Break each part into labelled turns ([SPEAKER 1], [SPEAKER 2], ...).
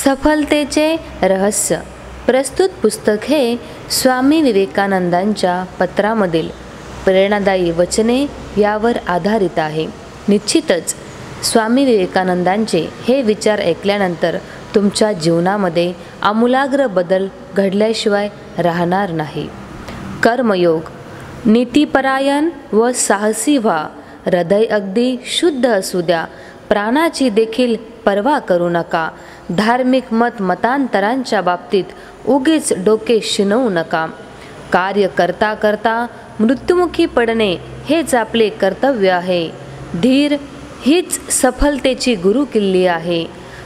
[SPEAKER 1] सफलतेचे रहस्य प्रस्तुत पुस्तक हे स्वामी विवेकानंदांच्या पत्रामधील प्रेरणादायी वचने यावर आधारित आहे. निश्चितच स्वामी विवेकानंदांचे हे विचार ऐकल्यानंतर तुमच्या जीवनामध्ये आमूलाग्र बदल घडल्याशिवाय राहणार नाही. कर्मयोग. नीतिपरायण व साहसी व्हा. हृदय अगदी शुद्ध असू द्या. प्राणाची देखील पर्वा करू नका. धार्मिक मतांतरांच्या बाबतीत उगीच डोके शिनवू नका. कार्य करता करता मृत्युमुखी पडणे हेच आपले कर्तव्य आहे. धीर हीच सफलतेची गुरुकिल्ली आहे.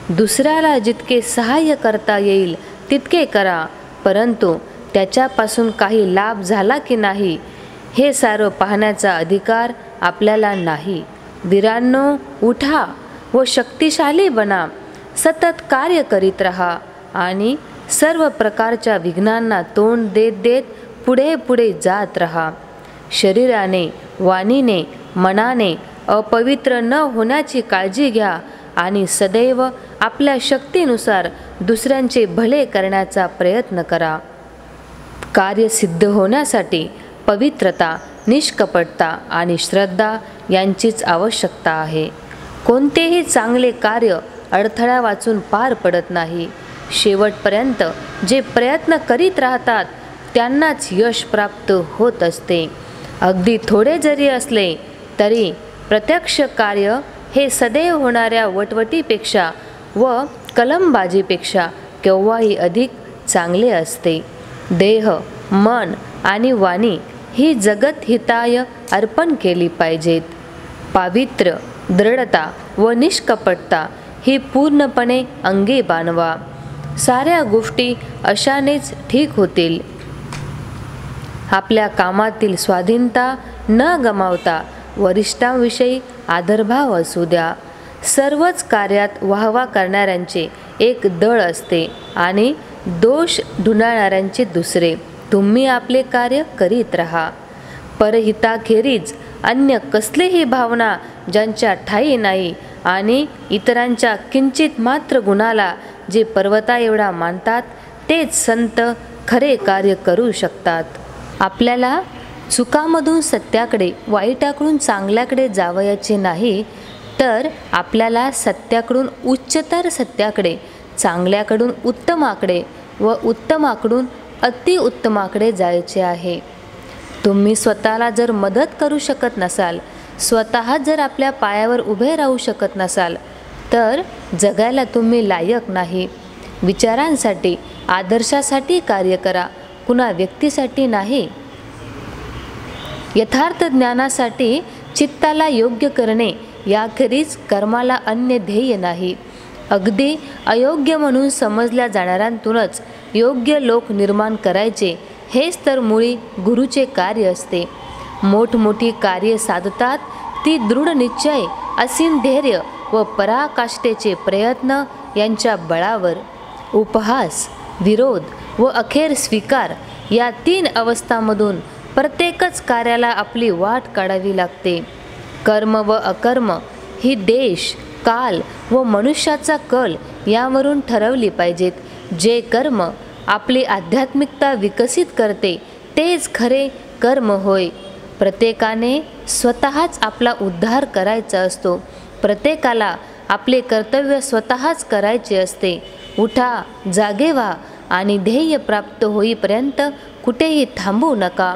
[SPEAKER 1] दुसऱ्याला जितके सहाय्य करता येईल तितके करा, परंतु त्याच्यापासून काही लाभ झाला की नाही हे सारं पाहण्याचा अधिकार आपल्याला नाही. वीरांनो, उठा व शक्तिशाली बना. सतत कार्य करीत राहा आणि सर्व प्रकारच्या विघ्नांना तोंड देत देत पुढे पुढे जात राहा. शरीराने, वाणीने, मनाने अपवित्र न होण्याची काळजी घ्या आणि सदैव आपल्या शक्तीनुसार दुसऱ्यांचे भले करण्याचा प्रयत्न करा. कार्य सिद्ध होण्यासाठी पवित्रता, निष्कपटता आणि श्रद्धा यांचीच आवश्यकता आहे. कोणतेही चांगले कार्य अडथळा वाचून पार पडत नाही. शेवटपर्यंत जे प्रयत्न करीत राहतात त्यांनाच यश प्राप्त होत असते. अगदी थोडे जरी असले तरी प्रत्यक्ष कार्य हे सदैव होणाऱ्या वटवटीपेक्षा व कलमबाजीपेक्षा केव्हाही अधिक चांगले असते. देह, मन आणि वाणी ही जगत हिताय अर्पण केली पाहिजेत. पावित्र्य, दृढता व निष्कपटता ही पूर्णपणे अंगी बाणवा. साऱ्या गोष्टी अशानेच ठीक होतील. आपल्या कामातील स्वाधीनता न गमावता वरिष्ठांविषयी आदरभाव असू द्या. सर्वच कार्यात वाहवा करणाऱ्यांचे एक दळ असते आणि दोष ढुंढणाऱ्यांचे दुसरे. तुम्ही आपले कार्य करीत राहा. परहिताखेरीज अन्य कसलीही भावना ज्यांच्या ठायी नाही आणि इतरांच्या किंचित मात्र गुणाला जे पर्वता एवढा मानतात तेच संत खरे कार्य करू शकतात. आपल्याला चुकामधून सत्याकडे, वाईटाकडून चांगल्याकडे जावयाचे नाही, तर आपल्याला सत्याकडून उच्चतर सत्याकडे, चांगल्याकडून उत्तमाकडे व उत्तमाकडून अतिउत्तमाकडे जायचे आहे. तुम्ही स्वतःला जर मदत करू शकत नसाल, स्वतः जर आपल्या पायावर उभे राहू शकत नसाल, तर जगायला तुम्ही लायक नाही. विचारांसाठी, आदर्शासाठी कार्य करा, कुणा व्यक्तीसाठी नाही. यथार्थ ज्ञानासाठी चित्ताला योग्य करणे याखेरीज कर्माला अन्य ध्येय नाही. अगदी अयोग्य म्हणून समजल्या जाणाऱ्यांतूनच योग्य लोक निर्माण करायचे हेच तर मुळी गुरुचे कार्य असते. मोठमोठी कार्ये साधतात ती दृढ निश्चय, असीम धैर्य व पराकाष्ठेचे प्रयत्न यांच्या बळावर. उपहास, विरोध व अखेर स्वीकार या 3 अवस्थांमधून प्रत्येकच कार्याला आपली वाट काढावी लागते. कर्म व अकर्म ही देश, काल व मनुष्याचा कल यावरून ठरवली पाहिजेत. जे कर्म आपली आध्यात्मिकता विकसित करते तेच खरे कर्म होय. प्रत्येकाने स्वतःच आपला उद्धार करायचा असतो. प्रत्येकाला आपले कर्तव्य स्वतःच करायचे असते. उठा, जागे व्हा आणि ध्येय प्राप्त होईपर्यंत कुठेही थांबू नका.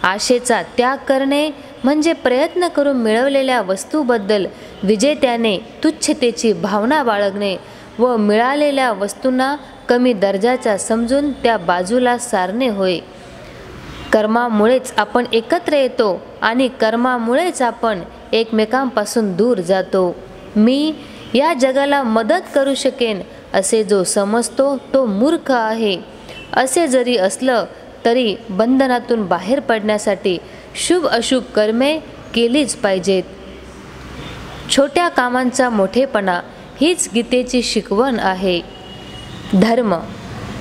[SPEAKER 1] आशेचा त्याग करणे म्हणजे प्रयत्न करून मिळवलेल्या वस्तूबद्दल विजेत्याने तुच्छतेची भावना बाळगणे व मिळालेल्या वस्तूंना कमी दर्जाच्या समजून त्या बाजूला सारणे होय. कर्मामुळेच आपण एकत्र येतो आणि कर्मामुळेच आपण एकमेकांपासून दूर जातो. मी या जगाला मदत करू शकेन असे जो समजतो तो मूर्ख आहे. असे जरी असलं तरी बंधनातून बाहेर पडण्यासाठी शुभ अशुभ कर्मे केलीच पाहिजेत. छोट्या कामांचा मोठेपणा हीच गीतेची शिकवण आहे. धर्म,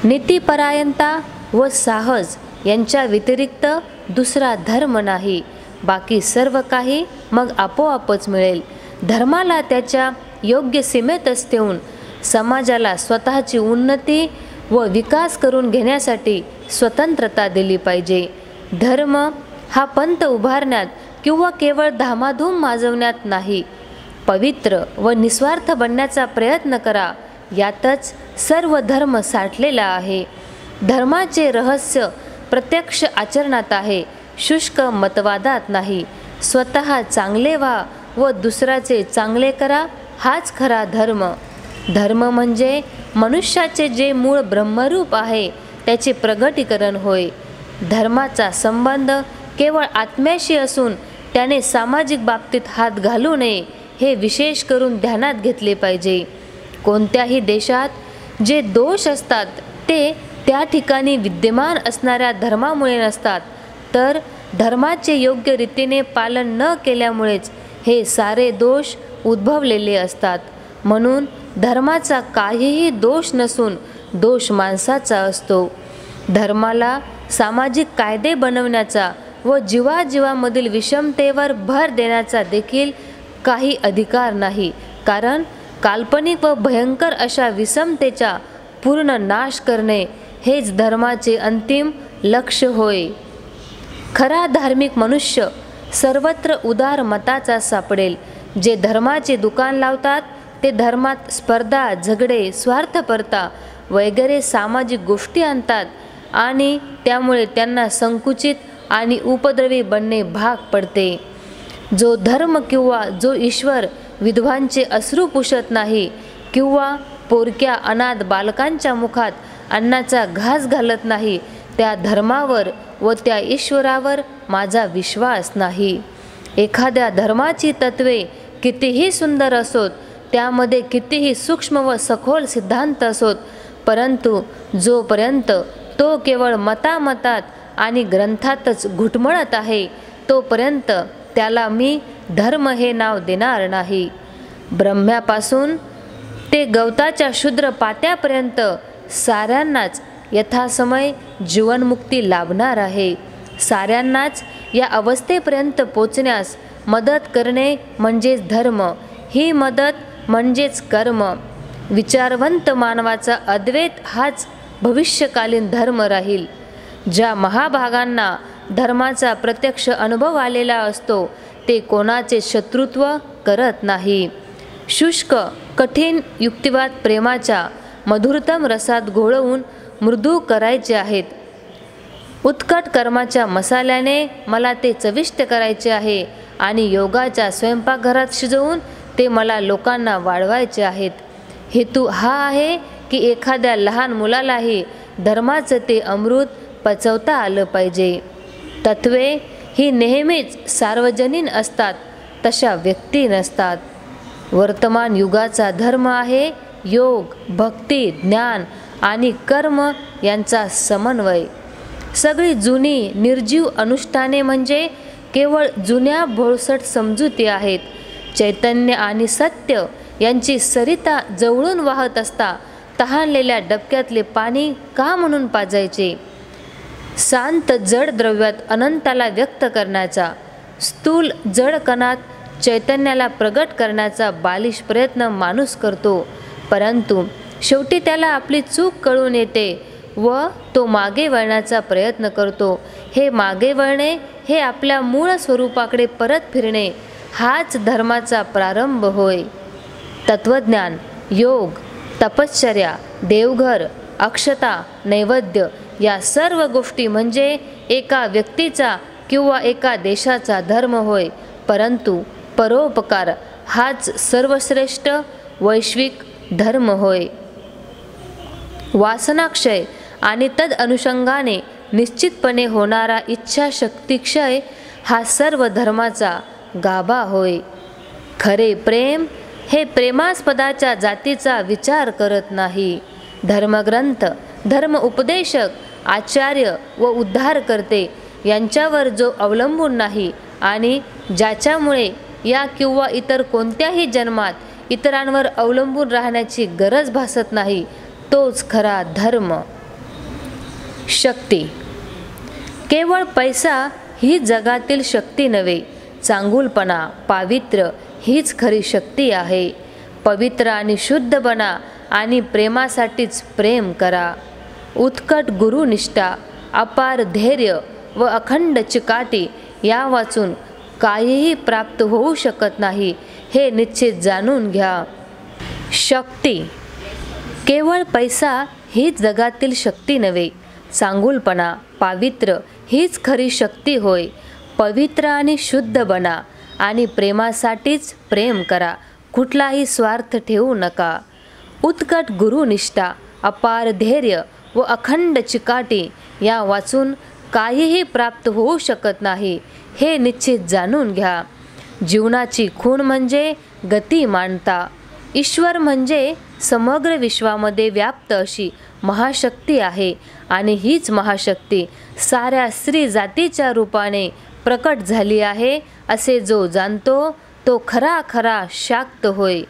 [SPEAKER 1] नीतिपरायणता व साहस यांच्या व्यतिरिक्त दुसरा धर्म नाही. बाकी सर्व काही मग आपोआपच मिळेल. धर्माला त्याच्या योग्य सीमेतच ठेवून समाजाला स्वतःची उन्नती व विकास करून घेण्यासाठी स्वतंत्रता दिली पाहिजे. धर्म हा पंथ उभारण्यात किंवा केवळ धामाधूम माजवण्यात नाही, पवित्र व निस्वार्थ बनण्याचा प्रयत्न करा. यातच सर्व धर्म साठलेला आहे. धर्माचे रहस्य प्रत्यक्ष आचरणात आहे, शुष्क मतवादात नाही. स्वतः चांगले व्हा व दुसऱ्याचे चांगले करा, हाच खरा धर्म. धर्म म्हणजे मनुष्याचे जे मूळ ब्रह्मरूप आहे त्याचे प्रगटीकरण होय. धर्माचा संबंध केवळ आत्म्याशी असून त्याने सामाजिक बाबतीत हात घालू नये हे विशेष करून ध्यानात घेतले पाहिजे. कोणत्याही देशात जे दोष असतात ते त्या ठिकाणी विद्यमान असणाऱ्या धर्मामुळे नसतात, तर धर्माचे योग्य रीतीने पालन न केल्यामुळेच हे सारे दोष उद्भवलेले असतात. म्हणून धर्माचा काहीही दोष नसून दोष माणसाचा असतो. धर्माला सामाजिक कायदे बनवण्याचा व जीवाजीवामधील विषमतेवर भर देण्याचा देखील काही अधिकार नाही, कारण काल्पनिक व भयंकर अशा विषमतेचा पूर्ण नाश करणे हेच धर्माचे अंतिम लक्ष्य होय. खरा धार्मिक मनुष्य सर्वत्र उदार मताचा सापडेल. जे धर्माचे दुकान लावतात ते धर्मात स्पर्धा, झगडे, स्वार्थपरता वगैरे सामाजिक गोष्टी आणतात आणि त्यामुळे त्यांना संकुचित आणि उपद्रवी बनणे भाग पडते. जो धर्म किंवा जो ईश्वर विधवांचे अश्रू पुसत नाही किंवा पोरक्या अनाथ बालकांच्या मुखात अन्नाचा घास घालत नाही, त्या धर्मावर व त्या ईश्वरावर माझा विश्वास नाही. एखाद्या धर्माची तत्वे कितीही सुंदर असोत, त्यामध्ये कितीही सूक्ष्म व सखोल सिद्धांत असोत, परंतु जोपर्यंत तो केवळ मतामतात आणि ग्रंथातच घुटमळत आहे तोपर्यंत त्याला मी धर्म हे नाव देणार नाही. ब्रह्म्यापासून ते गवताच्या क्षुद्र पात्यापर्यंत साऱ्यांनाच यथासमय जीवनमुक्ती लाभणार आहे. साऱ्यांनाच या अवस्थेपर्यंत पोचण्यास मदत करणे म्हणजेच धर्म. ही मदत म्हणजेच कर्म. विचारवंत मानवाचा अद्वैत हाच भविष्यकालीन धर्म राहील. ज्या महाभागांना धर्माचा प्रत्यक्ष अनुभव आलेला असतो ते कोणाचे शत्रुत्व करत नाही. शुष्क कठीण युक्तिवाद प्रेमाच्या मधुरतम रसात घोळवून मृदू करायचे आहेत. उत्कट कर्माच्या मसाल्याने मला ते चविष्ट करायचे आहे आणि योगाच्या स्वयंपाकघरात शिजवून ते मला लोकांना वाढवायचे आहेत. हेतू हा आहे की एखाद्या लहान मुलालाही धर्माचं ते अमृत पचवता आलं पाहिजे. तत्वे ही नेहमीच सार्वजनीन असतात, तशा व्यक्ती नसतात. वर्तमान युगाचा धर्म आहे योग, भक्ती, ज्ञान आणि कर्म यांचा समन्वय. सगळी जुनी निर्जीव अनुष्ठाने म्हणजे केवळ जुन्या भोळसट समजुती आहेत. चैतन्य आणि सत्य यांची सरिता जवळून वाहत असता तहानलेल्या डबक्यातले पाणी का म्हणून पाजायचे? शांत जड द्रव्यात अनंताला व्यक्त करण्याचा, स्थूल जड कणात चैतन्याला प्रगट करण्याचा बालिश प्रयत्न माणूस करतो, परंतु शेवटी त्याला आपली चूक कळून येते व तो मागे वळण्याचा प्रयत्न करतो. हे मागे वळणे हे आपल्या मूळ स्वरूपाकडे परत फिरणे हाच धर्माचा प्रारंभ होय. तत्वज्ञान, योग, तपश्चर्या, देवघर, अक्षता, नैवेद्य या सर्व गोष्टी म्हणजे एका व्यक्तीचा किंवा एका देशाचा धर्म होय, परंतु परोपकार हाच सर्वश्रेष्ठ वैश्विक धर्म होय. वासनाक्षय आणि तद अनुषंगाने निश्चितपणे होणारा इच्छाशक्तिक्षय हा सर्व धर्माचा गाभा होय. खरे प्रेम हे प्रेमास्पदाच्या जातीचा विचार करत नाही. धर्मग्रंथ, धर्म उपदेशक, आचार्य व उद्धारकर्ते यांच्यावर जो अवलंबून नाही आणि ज्याच्यामुळे या किंवा इतर कोणत्याही जन्मात इतरांवर अवलंबून राहण्याची गरज भासत नाही, तोच खरा धर्म. शक्ती. केवळ पैसा ही जगातील शक्ती नव्हे, चांगुलपणा, पावित्र्य हीच खरी शक्ती आहे. पवित्र आणि शुद्ध बना आणि प्रेमासाठीच प्रेम करा. उत्कट गुरुनिष्ठा, अपार धैर्य व अखंड चिकाटी या वाचून काहीही प्राप्त होऊ शकत नाही हे निश्चित जाणून घ्या. शक्ती, केवळ पैसा हीच जगातील शक्ती नव्हे. चांगुलपणा, पावित्र्य हीच खरी शक्ती होय. पवित्र आणि शुद्ध बना आणि प्रेमासाठीच प्रेम करा. कुठलाही स्वार्थ ठेवू नका. उत्कट गुरुनिष्ठा, अपार धैर्य व अखंड चिकाटी या वाचून काहीही प्राप्त होऊ शकत नाही हे निश्चित जाणून घ्या. जीवनाची खूण म्हणजे गतिमानता. ईश्वर म्हणजे समग्र विश्वामध्ये व्याप्त अशी महाशक्ती आहे आणि हीच महाशक्ती साऱ्या स्त्री जातीच्या रूपाने प्रकट झाली आहे असे जो जाणतो तो खरा खरा शाक्त होय.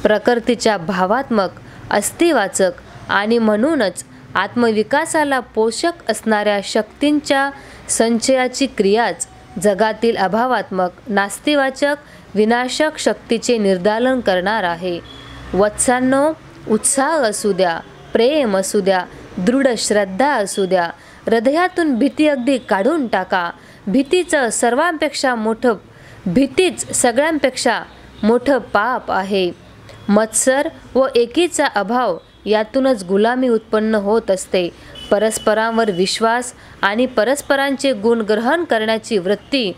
[SPEAKER 1] प्रकृतीच्या भावात्मक, अस्तिवाचक आणि म्हणूनच आत्मविकासाला पोषक असणाऱ्या शक्तींच्या संचयाची क्रियाच जगातील अभावात्मक, नास्तिवाचक, विनाशक शक्तीचे निर्दालन करणार आहे. वत्सांनो, उत्साह असू द्या, प्रेम असू द्या, दृढ श्रद्धा असू द्या. हृदयातून भीती अगदी काढून टाका. भीतीच सगळ्यांपेक्षा मोठं पाप आहे. मत्सर व एकीचा अभाव यातूनच गुलामी उत्पन्न होत असते. परस्परांवर विश्वास आणि परस्परांचे गुण ग्रहण करण्याची वृत्ती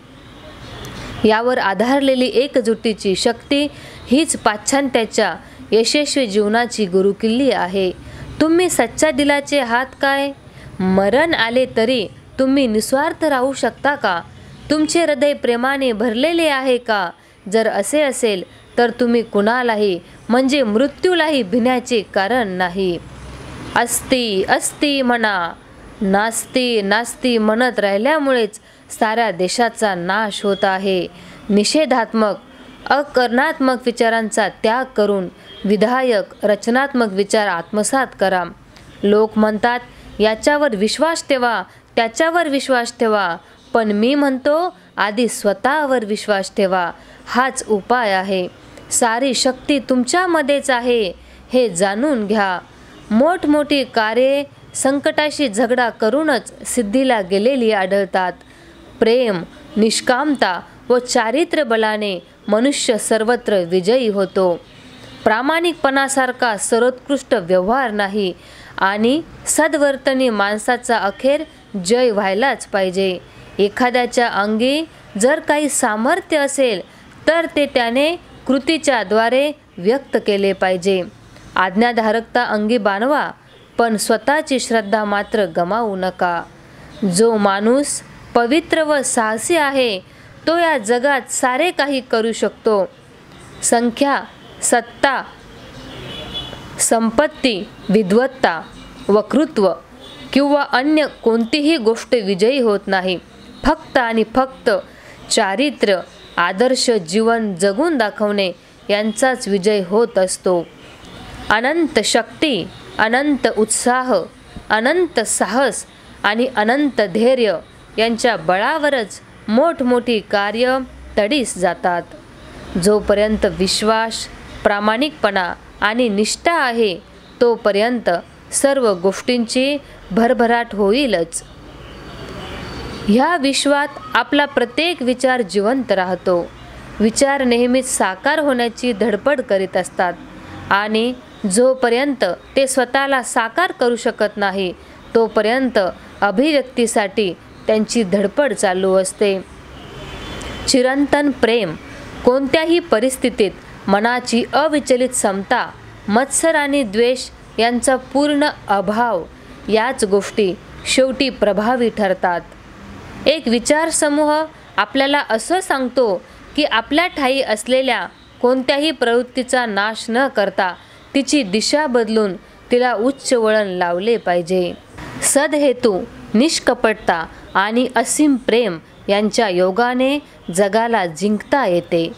[SPEAKER 1] यावर आधारलेली एकजुटीची शक्ती हीच पाश्चात्याच्या यशस्वी जीवनाची गुरुकिल्ली आहे. तुम्ही सच्च्या दिलाचे आहात काय? मरण आले तरी तुम्ही निस्वार्थ राहू शकता का? तुमचे हृदय प्रेमाने भरलेले आहे का? जर असे असेल तर तुम्ही कुणालाही म्हणजे मृत्यूलाही भिण्याचे कारण नाही. अस्ति अस्ति म्हणा, नास्ति नास्ति म्हणत राहिल्यामुळेच साऱ्या देशाचा नाश होत आहे. निषेधात्मक, अकरणात्मक विचारांचा त्याग करून विधायक, रचनात्मक विचार आत्मसात करा. लोक म्हणतात याच्यावर विश्वास ठेवा, त्याच्यावर विश्वास ठेवा, पण मी म्हणतो आधी स्वतःवर विश्वास ठेवा. हाच उपाय आहे. सारी शक्ती तुमच्यामध्येच आहे हे जाणून घ्या. मोठमोठी कार्ये संकटाशी झगडा करूनच सिद्धीला गेलेली आढळतात. प्रेम, निष्कामता व चारित्र्य बलाने मनुष्य सर्वत्र विजयी होतो. प्रामाणिकपणासारखा सर्वोत्कृष्ट व्यवहार नाही आणि सद्वर्तनी माणसाचा अखेर जय व्हायलाच पाहिजे. एखाद्याच्या अंगी जर काही सामर्थ्य असेल तर ते त्याने कृतीच्या द्वारे व्यक्त केले पाहिजे. आज्ञाधारकता अंगी बाणवा, पण स्वतःची श्रद्धा मात्र गमावू नका. जो माणूस पवित्र व साहसी आहे तो या जगात सारे काही करू शकतो. संख्या, सत्ता, संपत्ती, विद्वत्ता, वक्तृत्व किंवा अन्य कोणतीही गोष्ट विजयी होत नाही. फक्त आणि फक्त चारित्र्य, आदर्श जीवन जगून दाखवणे यांचाच विजय होत असतो. अनंत शक्ती, अनंत उत्साह, अनंत साहस आणि अनंत धैर्य यांच्या बळावरच मोठमोठी कार्य तडीस जातात. जोपर्यंत विश्वास, प्रामाणिकपणा आणि निष्ठा आहे तोपर्यंत सर्व गोष्टींची भरभराट होईलच. ह्या विश्वात आपला प्रत्येक विचार जिवंत राहतो. विचार नेहमीच साकार होण्याची धडपड करीत असतात आणि जोपर्यंत ते स्वतःला साकार करू शकत नाही तोपर्यंत अभिव्यक्तीसाठी त्यांची धडपड चालू असते. चिरंतन प्रेम, कोणत्याही परिस्थितीत मनाची अविचलित समता, मत्सर आणि द्वेष यांचा पूर्ण अभाव याच गोष्टी शेवटी प्रभावी ठरतात. एक विचारसमूह आपल्याला असं सांगतो की आपल्या ठायी असलेल्या कोणत्याही प्रवृत्तीचा नाश न करता तिची दिशा बदलून तिला उच्च वळण लावले पाहिजे. सदहेतू, निष्कपटता आणि असीम प्रेम यांच्या योगाने जगाला जिंकता येते.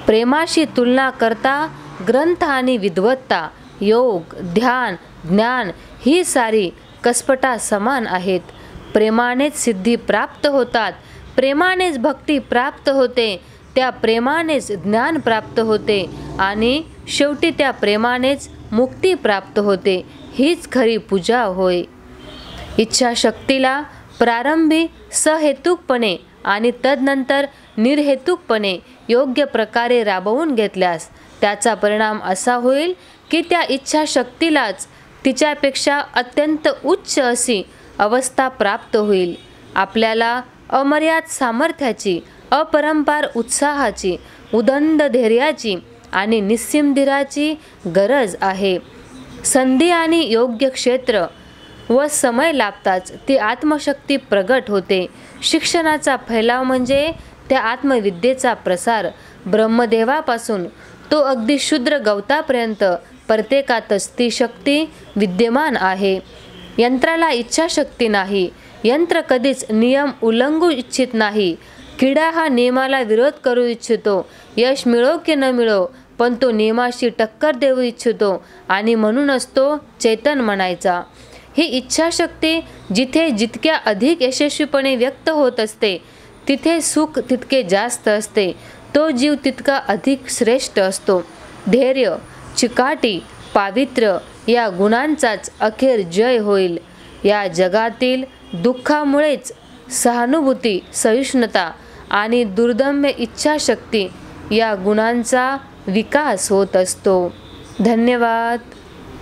[SPEAKER 1] प्रेमाशी तुलना करता ग्रंथ आणि विद्वत्ता, योग, ध्यान, ज्ञान ही सारी कसपटा समान आहेत. प्रेमानेच सिद्धी प्राप्त होतात, प्रेमानेच भक्ती प्राप्त होते, त्या प्रेमानेच ज्ञान प्राप्त होते आणि शेवटी त्या प्रेमानेच मुक्ती प्राप्त होते. हीच खरी पूजा होय. इच्छाशक्तीला प्रारंभी सहेतुकपणे आणि तदनंतर निर्हेतुकपणे योग्य प्रकारे राबवून घेतल्यास त्याचा परिणाम असा होईल की त्या इच्छाशक्तीलाच तिच्यापेक्षा अत्यंत उच्च अशी अवस्था प्राप्त होईल. आपल्याला अमर्याद सामर्थ्याची, अपरंपार उत्साहाची, उदंड धैर्याची आणि निस्सीम धीराची गरज आहे. संधी आणि योग्य क्षेत्र व समय लाभताच ती आत्मशक्ती प्रगट होते. शिक्षणाचा फैलाव म्हणजे त्या आत्मविद्येचा प्रसार. ब्रह्मदेवापासून तो अगदी शूद्र गवतापर्यंत प्रत्येकातच ती शक्ती विद्यमान आहे. यंत्राला इच्छाशक्ती नाही. यंत्र कधीच नियम उल्लंघू इच्छित नाही. किडा हा नियमाला विरोध करू इच्छितो. यश मिळो की न मिळो, पण तो नियमाशी टक्कर देऊ इच्छितो आणि म्हणूनच तो चैतन म्हणायचा. ही इच्छाशक्ती जिथे जितक्या अधिक यशस्वीपणे व्यक्त होत असते तिथे सुख तितके जास्त असते. तो जीव तितका अधिक श्रेष्ठ असतो. धैर्य, चिकाटी, पावित्र्य या गुणांचाच अखेर जय होईल. या जगातील दुःखामुळेच सहानुभूती, सहिष्णुता आणि दुर्दम्य इच्छाशक्ती या गुणांचा विकास होत असतो. धन्यवाद.